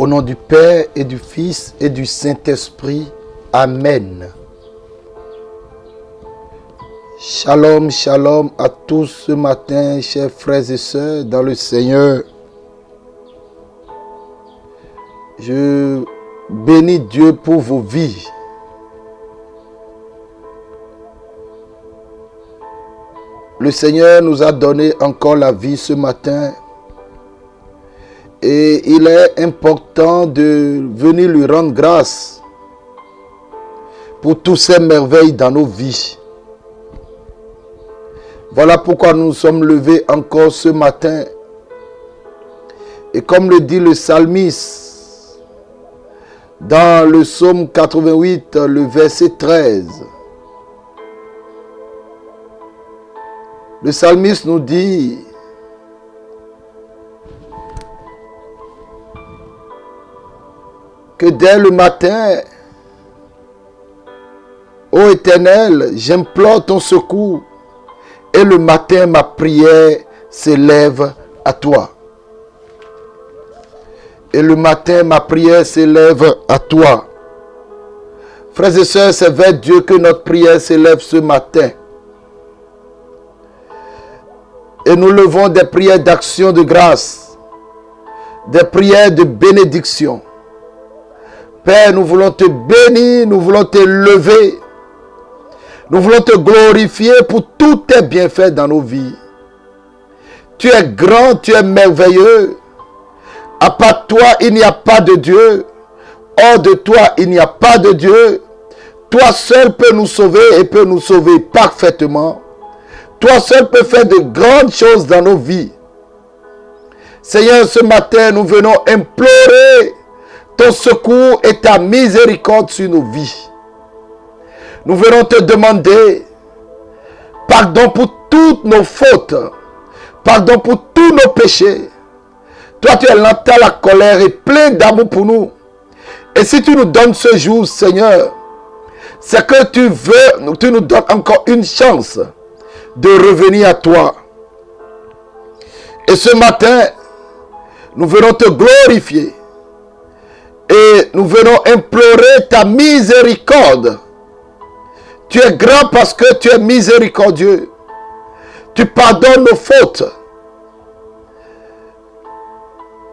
Au nom du Père et du Fils et du Saint-Esprit. Amen. Shalom, shalom à tous ce matin, chers frères et sœurs dans le Seigneur. Je bénis Dieu pour vos vies. Le Seigneur nous a donné encore la vie ce matin. Et il est important de venir lui rendre grâce pour toutes ces merveilles dans nos vies. Voilà pourquoi nous sommes levés encore ce matin. Et comme le dit le psalmiste, dans le psaume 88, le verset 13, le psalmiste nous dit: que dès le matin, ô Éternel, j'implore ton secours, et le matin ma prière s'élève à toi. Et le matin ma prière s'élève à toi. Frères et sœurs, c'est vers Dieu que notre prière s'élève ce matin. Et nous levons des prières d'action de grâce, des prières de bénédiction. Père, nous voulons te bénir, nous voulons te lever. Nous voulons te glorifier pour tous tes bienfaits dans nos vies. Tu es grand, tu es merveilleux. À part toi, il n'y a pas de Dieu. Hors de toi, il n'y a pas de Dieu. Toi seul peux nous sauver et peut nous sauver parfaitement. Toi seul peux faire de grandes choses dans nos vies. Seigneur, ce matin, nous venons implorer ton secours et ta miséricorde sur nos vies. Nous venons te demander pardon pour toutes nos fautes, pardon pour tous nos péchés. Toi, tu es lent à la colère et plein d'amour pour nous. Et si tu nous donnes ce jour, Seigneur, c'est que tu nous donnes encore une chance de revenir à toi. Et ce matin, nous venons te glorifier. Et nous venons implorer ta miséricorde. Tu es grand parce que tu es miséricordieux. Tu pardonnes nos fautes.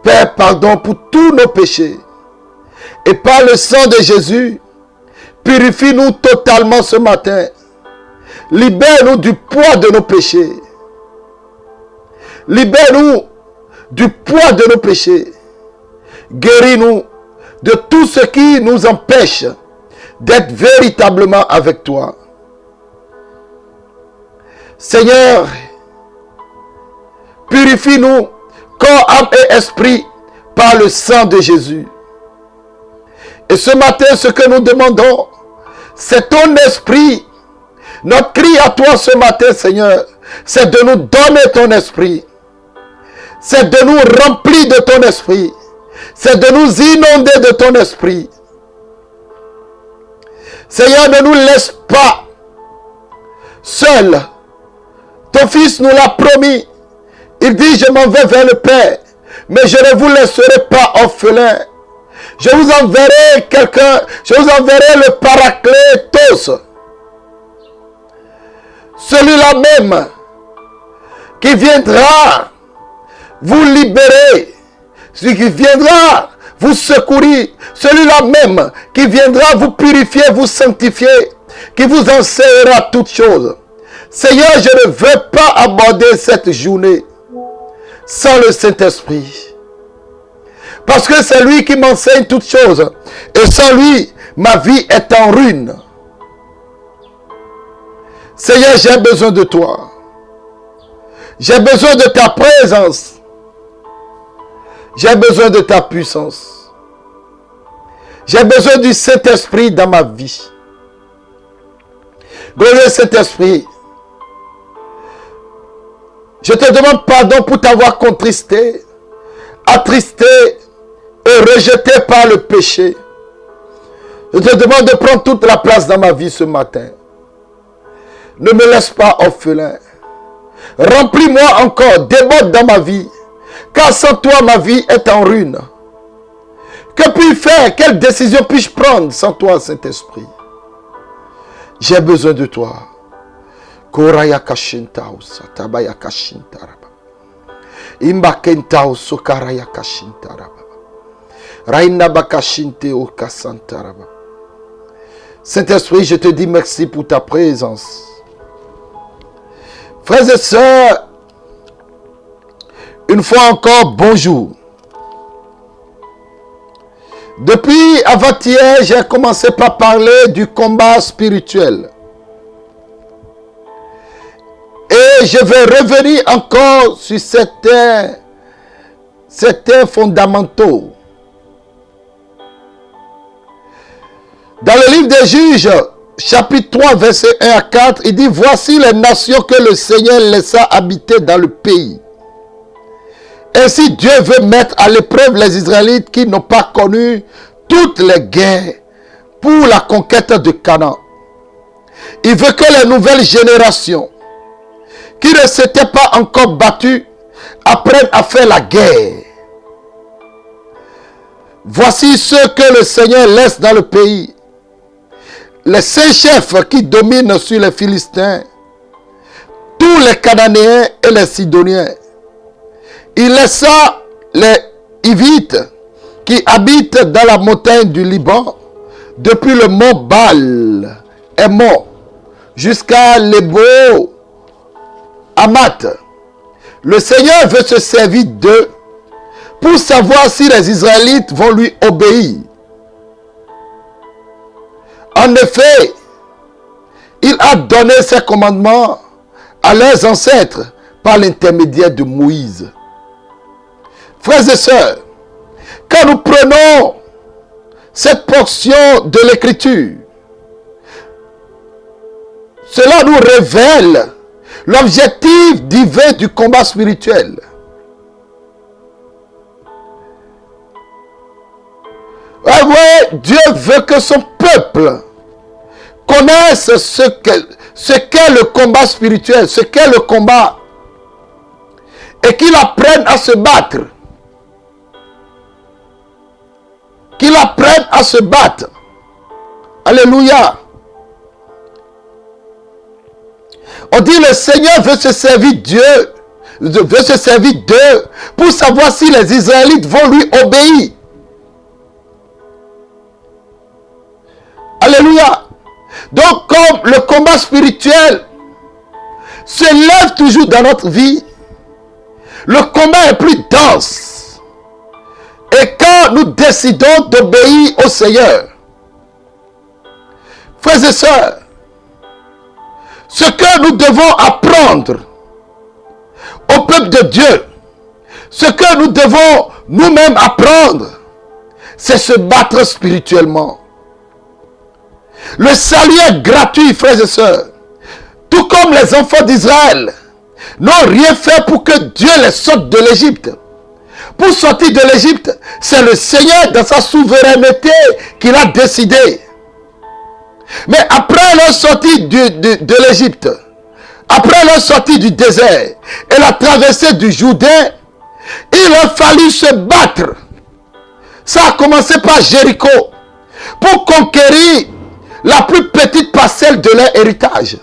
Père, pardon pour tous nos péchés. Et par le sang de Jésus, purifie-nous totalement ce matin. Libère-nous du poids de nos péchés. Libère-nous du poids de nos péchés. Guéris-nous de tout ce qui nous empêche d'être véritablement avec toi. Seigneur, purifie-nous, corps, âme et esprit, par le sang de Jésus. Et ce matin, ce que nous demandons, c'est ton esprit. Notre cri à toi ce matin, Seigneur, c'est de nous donner ton esprit. C'est de nous remplir de ton esprit. C'est de nous inonder de ton esprit. Seigneur, ne nous laisse pas seuls. Ton Fils nous l'a promis. Il dit: je m'en vais vers le Père, mais je ne vous laisserai pas orphelins. Je vous enverrai quelqu'un, je vous enverrai le Paraclétos. Celui-là même qui viendra vous libérer, celui qui viendra vous secourir, celui-là même qui viendra vous purifier, vous sanctifier, qui vous enseignera toutes choses. Seigneur, je ne veux pas aborder cette journée sans le Saint-Esprit. Parce que c'est lui qui m'enseigne toutes choses. Et sans lui, ma vie est en ruine. Seigneur, j'ai besoin de toi. J'ai besoin de ta présence. J'ai besoin de ta puissance. J'ai besoin du Saint-Esprit dans ma vie. Glorieux Saint-Esprit, je te demande pardon pour t'avoir contristé, attristé et rejeté par le péché. Je te demande de prendre toute la place dans ma vie ce matin. Ne me laisse pas orphelin. Remplis-moi encore, déborde dans ma vie. Car sans toi, ma vie est en ruine. Que puis-je faire? Quelle décision puis-je prendre sans toi, Saint-Esprit? J'ai besoin de toi. Koraya kashintao satabaya kashintaraba. Imbakentao sokaraya kashintaraba. Raina bakashinte o kasantaraba. Saint-Esprit, je te dis merci pour ta présence. Frères et sœurs, une fois encore, bonjour. Depuis avant-hier, j'ai commencé par parler du combat spirituel. Et je vais revenir encore sur certains fondamentaux. Dans le livre des Juges, chapitre 3, verset 1 à 4, il dit, « Voici les nations que le Seigneur laissa habiter dans le pays. Ainsi Dieu veut mettre à l'épreuve les Israélites qui n'ont pas connu toutes les guerres pour la conquête de Canaan. Il veut que les nouvelles générations qui ne s'étaient pas encore battues apprennent à faire la guerre. Voici ceux que le Seigneur laisse dans le pays. Les 5 chefs qui dominent sur les Philistins, tous les Cananéens et les Sidoniens. Il laissa les Hivites qui habitent dans la montagne du Liban, depuis le mont Baal et mont jusqu'à l'Ebo Hamath. Le Seigneur veut se servir d'eux pour savoir si les Israélites vont lui obéir. En effet, il a donné ses commandements à leurs ancêtres par l'intermédiaire de Moïse. Frères et sœurs, quand nous prenons cette portion de l'Écriture, cela nous révèle l'objectif divin du combat spirituel. Dieu veut que son peuple connaisse ce qu'est le combat spirituel, ce qu'est le combat, et qu'il apprenne à se battre. Qu'il apprenne à se battre. Alléluia. On dit le Seigneur veut se servir d'eux pour savoir si les Israélites vont lui obéir. Alléluia. Donc comme le combat spirituel se lève toujours dans notre vie, le combat est plus dense. Et quand nous décidons d'obéir au Seigneur, frères et sœurs, ce que nous devons apprendre au peuple de Dieu, ce que nous devons nous-mêmes apprendre, c'est se battre spirituellement. Le salut est gratuit, frères et sœurs. Tout comme les enfants d'Israël n'ont rien fait pour que Dieu les sorte de l'Égypte. Pour sortir de l'Égypte, c'est le Seigneur dans sa souveraineté qu'il a décidé. Mais après leur sortie de l'Égypte, après leur sortie du désert et la traversée du Jourdain, il a fallu se battre. Ça a commencé par Jéricho pour conquérir la plus petite parcelle de leur héritage.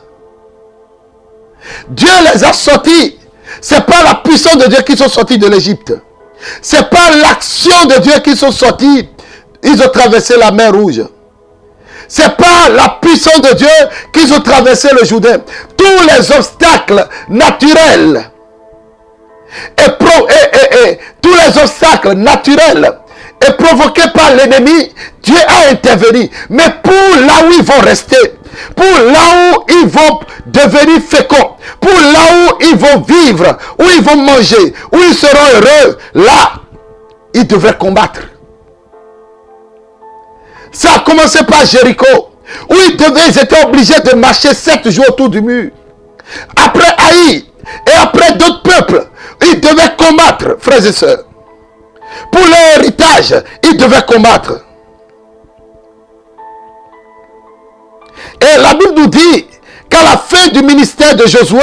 Dieu les a sortis. C'est pas la puissance de Dieu qui sont sortis de l'Égypte. C'est pas l'action de Dieu qui sont sortis. Ils ont traversé la mer Rouge. C'est pas la puissance de Dieu qu'ils ont traversé le Jourdain. Tous les obstacles naturels tous les obstacles naturels et provoqués par l'ennemi, Dieu a intervenu. Mais pour là où ils vont rester, pour là où ils vont devenir féconds, pour là où ils vont vivre, où ils vont manger, où ils seront heureux, là, ils devraient combattre. Ça a commencé par Jéricho, où ils étaient obligés de marcher 7 jours autour du mur. Après Haï, et après d'autres peuples, ils devaient combattre, frères et sœurs. Pour leur héritage, ils devaient combattre. Et la Bible nous dit qu'à la fin du ministère de Josué,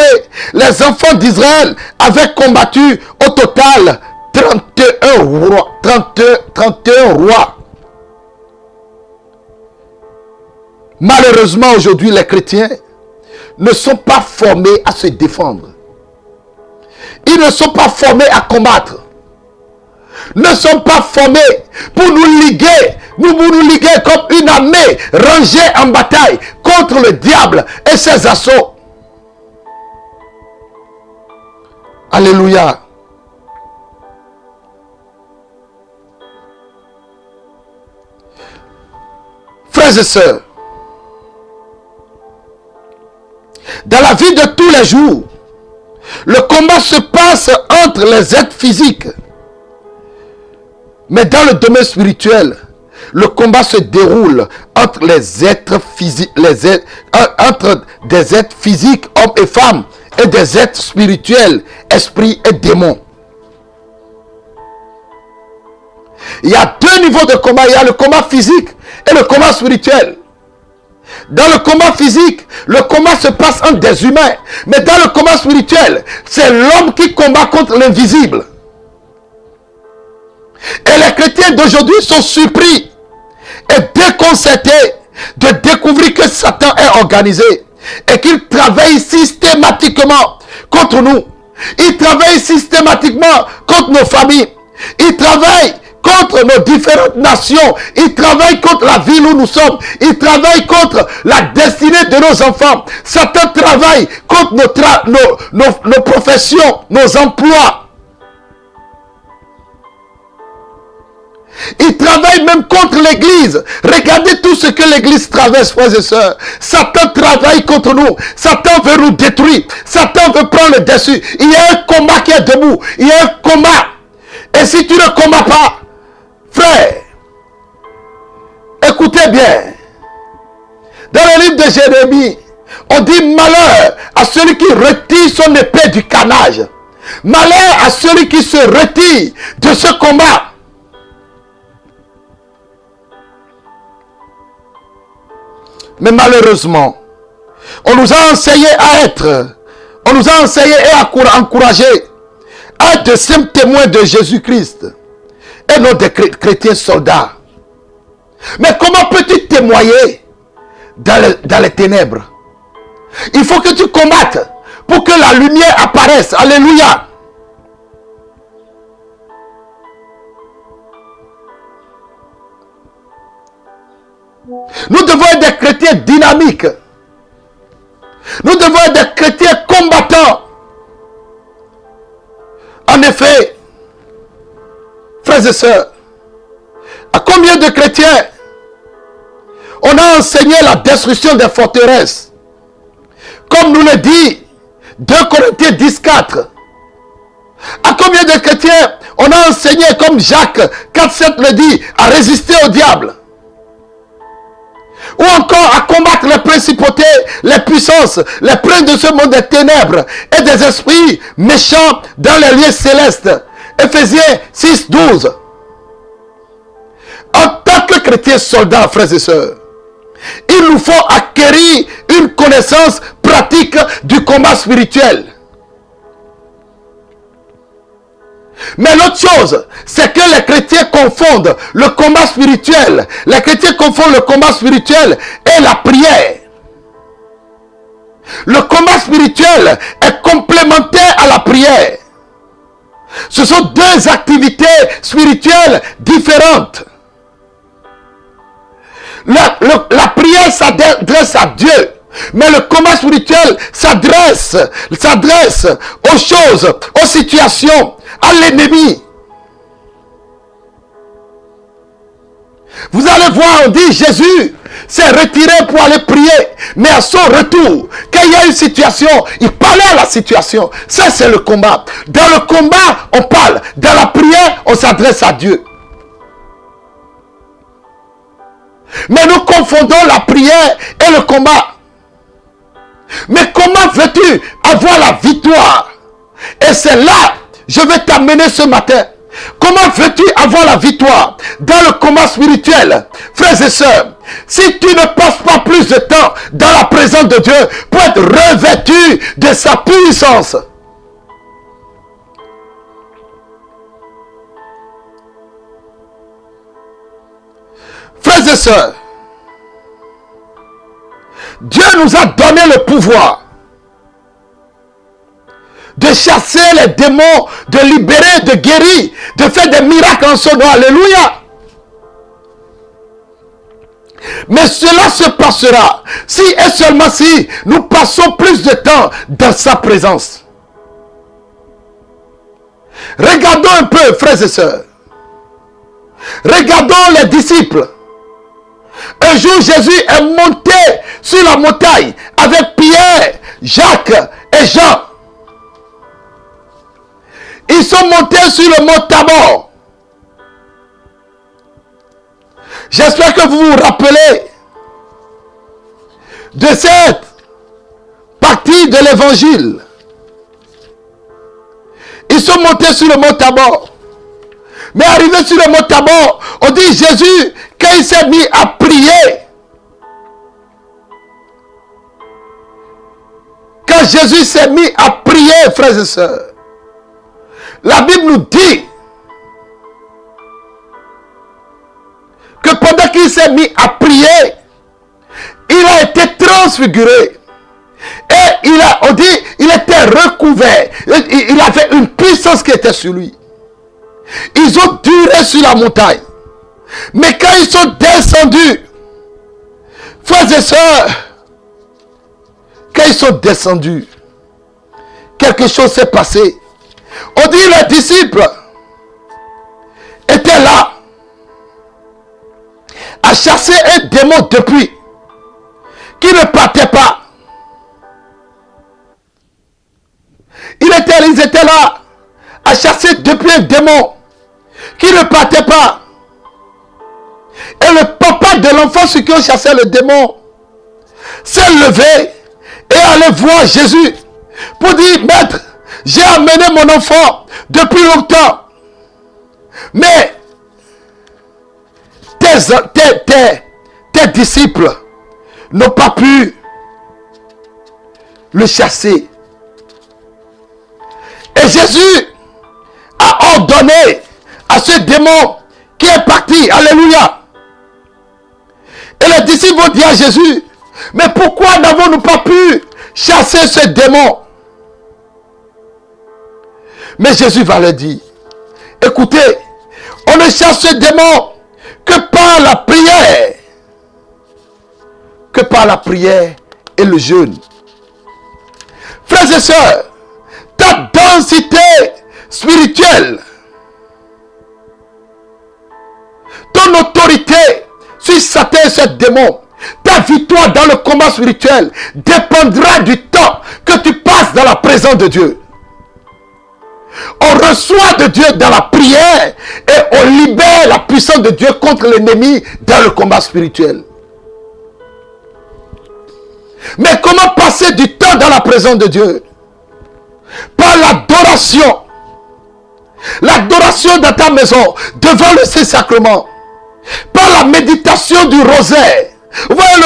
les enfants d'Israël avaient combattu au total 31 rois. Malheureusement, aujourd'hui, les chrétiens ne sont pas formés à se défendre. Ils ne sont pas formés à combattre. Ne sont pas formés pour nous liguer, nous liguer comme une armée rangée en bataille contre le diable et ses assauts. Alléluia. Frères et sœurs, dans la vie de tous les jours, le combat se passe entre les êtres physiques. Mais dans le domaine spirituel, le combat se déroule entre les êtres physiques, entre des êtres physiques, hommes et femmes, et des êtres spirituels, esprits et démons. Il y a deux niveaux de combat. Il y a le combat physique et le combat spirituel. Dans le combat physique, le combat se passe entre des humains. Mais dans le combat spirituel, c'est l'homme qui combat contre l'invisible. Et les chrétiens d'aujourd'hui sont surpris et déconcertés de découvrir que Satan est organisé et qu'il travaille systématiquement contre nous. Il travaille systématiquement contre nos familles. Il travaille contre nos différentes nations. Il travaille contre la ville où nous sommes. Il travaille contre la destinée de nos enfants. Satan travaille contre nos professions, nos emplois. Il travaille même contre l'église. Regardez tout ce que l'église traverse, frères et sœurs. Satan travaille contre nous. Satan veut nous détruire. Satan veut prendre le dessus. Il y a un combat qui est debout. Il y a un combat. Et si tu ne combats pas, frère, écoutez bien. Dans le livre de Jérémie, on dit malheur à celui qui retire son épée du carnage. Malheur à celui qui se retire de ce combat. Mais malheureusement, on nous a enseigné à être, on nous a enseigné et à encourager à être de simples témoins de Jésus-Christ et non des chrétiens soldats. Mais comment peux-tu témoigner dans les ténèbres? Il faut que tu combattes pour que la lumière apparaisse. Alléluia. Nous devons être des chrétiens dynamiques. Nous devons être des chrétiens combattants. En effet, frères et sœurs, à combien de chrétiens on a enseigné la destruction des forteresses? Comme nous le dit 2 Corinthiens 10:4. À combien de chrétiens on a enseigné, comme Jacques 4:7 le dit, à résister au diable? Ou encore à combattre les principautés, les puissances, les princes de ce monde des ténèbres et des esprits méchants dans les lieux célestes. Éphésiens 6:12. En tant que chrétiens soldats, frères et sœurs, il nous faut acquérir une connaissance pratique du combat spirituel. Mais l'autre chose, c'est que les chrétiens confondent le combat spirituel. Les chrétiens confondent le combat spirituel et la prière. Le combat spirituel est complémentaire à la prière. Ce sont deux activités spirituelles différentes. La prière s'adresse à Dieu. Mais le combat spirituel s'adresse aux choses, aux situations, à l'ennemi. Vous allez voir, on dit Jésus s'est retiré pour aller prier. Mais à son retour, quand il y a une situation, il parlait à la situation. Ça, c'est le combat. Dans le combat, on parle. Dans la prière, on s'adresse à Dieu. Mais nous confondons la prière et le combat. Mais comment veux-tu avoir la victoire? Et c'est là, je vais t'amener ce matin. Comment veux-tu avoir la victoire dans le combat spirituel? Frères et sœurs, si tu ne passes pas plus de temps dans la présence de Dieu pour être revêtu de sa puissance. Frères et sœurs, Dieu nous a donné le pouvoir de chasser les démons, de libérer, de guérir, de faire des miracles en son nom. Alléluia. Mais cela se passera si et seulement si nous passons plus de temps dans sa présence. Regardons un peu, frères et sœurs. Regardons les disciples. Un jour, Jésus est monté sur la montagne avec Pierre, Jacques et Jean. Ils sont montés sur le mont Tabor. J'espère que vous vous rappelez de cette partie de l'évangile. Ils sont montés sur le mont Tabor. Mais arrivé sur le mont Tabor, on dit Jésus, quand il s'est mis à prier, quand Jésus s'est mis à prier, frères et sœurs, la Bible nous dit que pendant qu'il s'est mis à prier, il a été transfiguré. Et il était recouvert. Il avait une puissance qui était sur lui. Ils ont duré sur la montagne. Mais quand ils sont descendus, frères et sœurs, quand ils sont descendus, quelque chose s'est passé. On dit les disciples étaient là à chasser un démon depuis qui ne partait pas. Ils étaient là à chasser depuis un démon qui ne partait pas. Et le papa de l'enfant sur qui on chassait le démon s'est levé et allait voir Jésus pour dire, maître, j'ai amené mon enfant depuis longtemps. Mais tes disciples n'ont pas pu le chasser. Et Jésus a ordonné à ce démon qui est parti. Alléluia. Et les disciples vont dire à Jésus, mais pourquoi n'avons-nous pas pu chasser ce démon? Mais Jésus va leur dire, écoutez, on ne chasse ce démon que par la prière. Que par la prière et le jeûne. Frères et sœurs, ta densité spirituelle, ton autorité sur Satan et ce démon, ta victoire dans le combat spirituel dépendra du temps que tu passes dans la présence de Dieu. On reçoit de Dieu dans la prière et on libère la puissance de Dieu contre l'ennemi dans le combat spirituel. Mais comment passer du temps dans la présence de Dieu? Par l'adoration. L'adoration dans ta maison, devant le Saint-Sacrement. Par la méditation du rosaire. Vous voyez,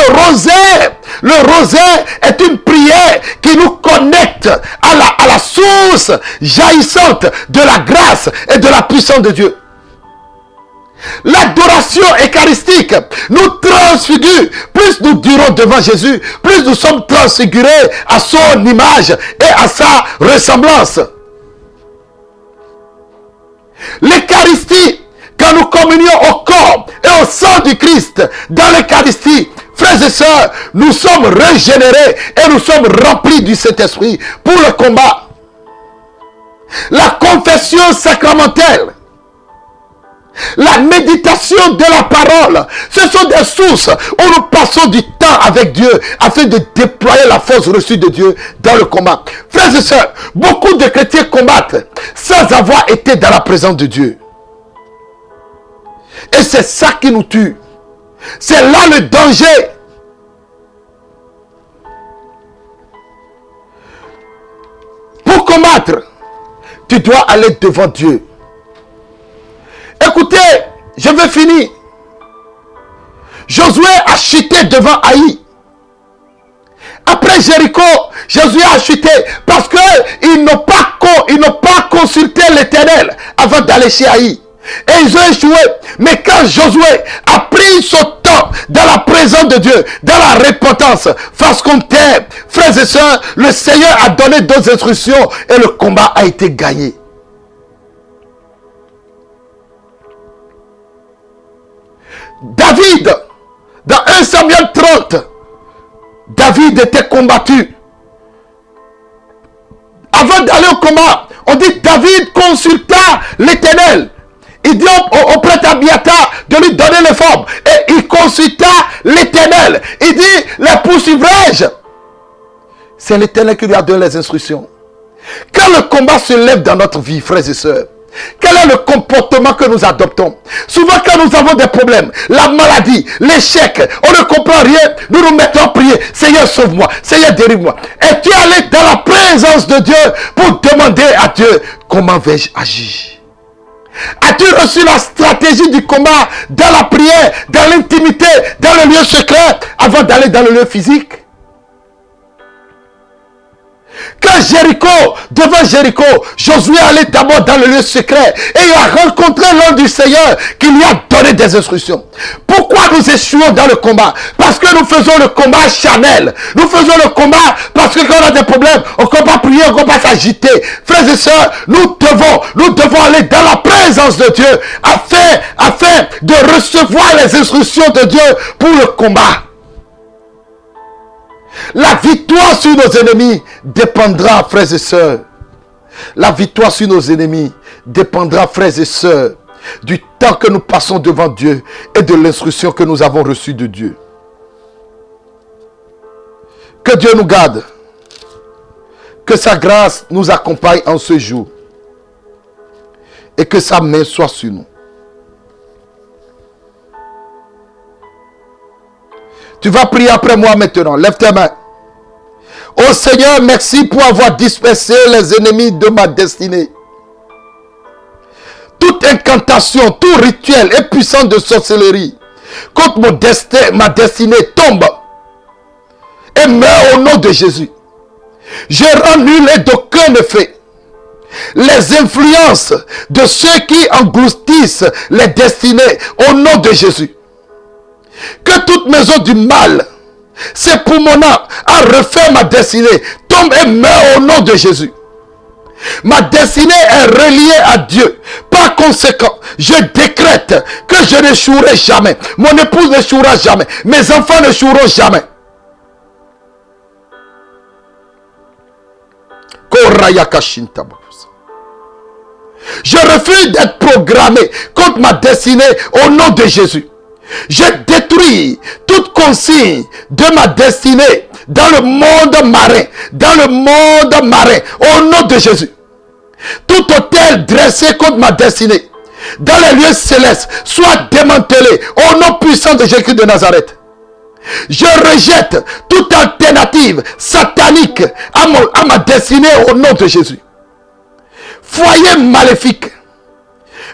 le rosaire est une prière qui nous connecte à la source jaillissante de la grâce et de la puissance de Dieu. L'adoration eucharistique nous transfigure. Plus nous durons devant Jésus, plus nous sommes transfigurés à son image et à sa ressemblance. L'Eucharistie, quand nous communions au corps et au sang du Christ dans l'Eucharistie, frères et sœurs, nous sommes régénérés et nous sommes remplis du Saint-Esprit pour le combat. La confession sacramentelle, la méditation de la parole, ce sont des sources où nous passons du temps avec Dieu afin de déployer la force reçue de Dieu dans le combat. Frères et sœurs, beaucoup de chrétiens combattent sans avoir été dans la présence de Dieu. Et c'est ça qui nous tue. C'est là le danger. Pour combattre, tu dois aller devant Dieu. Écoutez, je veux finir. Josué a chuté devant Haï. Après Jéricho, Josué a chuté parce qu'ils n'ont pas consulté l'Éternel avant d'aller chez Haï. Et ils ont échoué. Mais quand Josué a pris son temps Soyons dans la présence de Dieu, dans la repentance, face qu'on t'aime. Frères et sœurs, le Seigneur a donné d'autres instructions et le combat a été gagné. David, dans 1 Samuel 30, David était combattu. Avant d'aller au combat, on dit David consulta l'Éternel. Il dit au prêtre Abiathar de lui donner les formes. Et il consulta l'Éternel. Il dit, les poursuivrai-je? C'est l'Éternel qui lui a donné les instructions. Quand le combat se lève dans notre vie, frères et sœurs, quel est le comportement que nous adoptons? Souvent quand nous avons des problèmes, la maladie, l'échec, on ne comprend rien, nous nous mettons à prier. Seigneur, sauve-moi. Seigneur, délivre-moi. Et tu es allé dans la présence de Dieu pour demander à Dieu, comment vais-je agir? As-tu reçu la stratégie du combat dans la prière, dans l'intimité, dans le lieu secret, avant d'aller dans le lieu physique? Quand devant Jéricho, Josué allait d'abord dans le lieu secret et il a rencontré l'homme du Seigneur qui lui a donné des instructions. Pourquoi nous échouons dans le combat? Parce que nous faisons le combat charnel. Nous faisons le combat parce que quand on a des problèmes, on ne peut pas prier, on ne peut pas s'agiter. Frères et sœurs, nous devons aller dans la présence de Dieu afin de recevoir les instructions de Dieu pour le combat. La victoire sur nos ennemis dépendra, frères et sœurs. La victoire sur nos ennemis dépendra, frères et sœurs, du temps que nous passons devant Dieu et de l'instruction que nous avons reçue de Dieu. Que Dieu nous garde. Que sa grâce nous accompagne en ce jour. Et que sa main soit sur nous. Tu vas prier après moi maintenant. Lève tes mains. Oh Seigneur, merci pour avoir dispersé les ennemis de ma destinée. Toute incantation, tout rituel et puissant de sorcellerie contre ma destinée tombe et meurt au nom de Jésus. Je rends nul et d'aucun effet les influences de ceux qui engloutissent les destinées au nom de Jésus. Que toute maison du mal, c'est pour mon âme à refaire ma destinée, tombe et meurt au nom de Jésus. Ma destinée est reliée à Dieu. Par conséquent, je décrète que je n'échouerai jamais. Mon épouse n'échouera jamais. Mes enfants n'échoueront jamais. Je refuse d'être programmé contre ma destinée au nom de Jésus. Je détruis toute consigne de ma destinée dans le monde marin. Dans le monde marin. Au nom de Jésus. Tout hôtel dressé contre ma destinée dans les lieux célestes soit démantelé au nom puissant de Jésus de Nazareth. Je rejette toute alternative satanique à ma destinée au nom de Jésus. Foyer maléfique.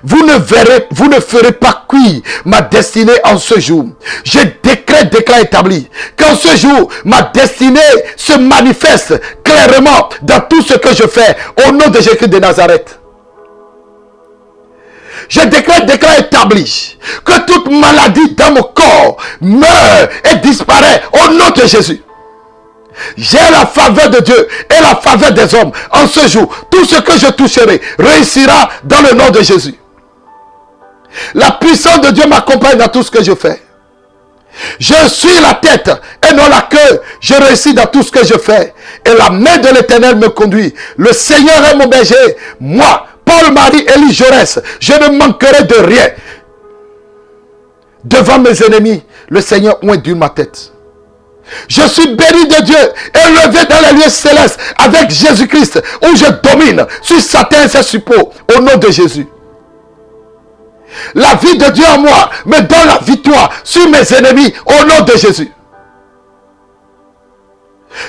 Vous ne ferez pas cuire ma destinée en ce jour. Je déclare établi qu'en ce jour, ma destinée se manifeste clairement dans tout ce que je fais au nom de Jésus de Nazareth. Je déclare établi que toute maladie dans mon corps meurt et disparaît au nom de Jésus. J'ai la faveur de Dieu et la faveur des hommes en ce jour. Tout ce que je toucherai réussira dans le nom de Jésus. La puissance de Dieu m'accompagne dans tout ce que je fais. Je suis la tête et non la queue. Je réussis dans tout ce que je fais. Et la main de l'Éternel me conduit. Le Seigneur est mon berger. Moi, Paul-Marie Élie Jaurès, je ne manquerai de rien. Devant mes ennemis, le Seigneur oindit ma tête. Je suis béni de Dieu, élevé dans les lieux célestes avec Jésus-Christ, où je domine sur Satan et ses suppôts, au nom de Jésus. La vie de Dieu en moi me donne la victoire sur mes ennemis au nom de Jésus.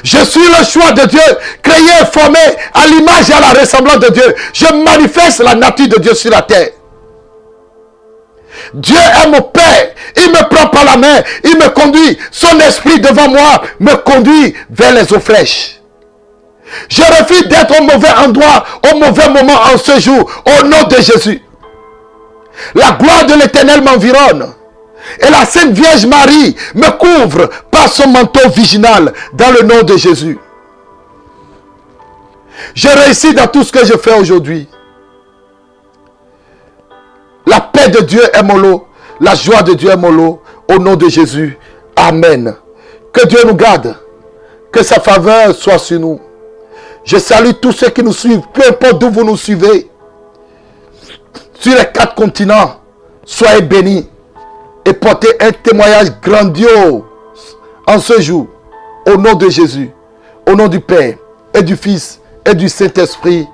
Je suis le choix de Dieu, créé et formé à l'image et à la ressemblance de Dieu. Je manifeste la nature de Dieu sur la terre. Dieu est mon Père, il me prend par la main, il me conduit, son esprit devant moi me conduit vers les eaux fraîches. Je refuse d'être au mauvais endroit, au mauvais moment en ce jour, au nom de Jésus. La gloire de l'Éternel m'environne. Et la Sainte Vierge Marie me couvre par son manteau virginal dans le nom de Jésus. Je réussis dans tout ce que je fais aujourd'hui. La paix de Dieu est mon lot. La joie de Dieu est mon lot. Au nom de Jésus. Amen. Que Dieu nous garde. Que sa faveur soit sur nous. Je salue tous ceux qui nous suivent. Peu importe d'où vous nous suivez. Sur les 4 continents. Soyez bénis. Et portez un témoignage grandiose en ce jour. Au nom de Jésus. Au nom du Père et du Fils et du Saint-Esprit.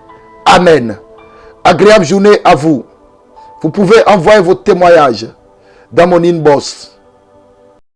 Amen. Agréable journée à vous. Vous pouvez envoyer vos témoignages dans mon inbox.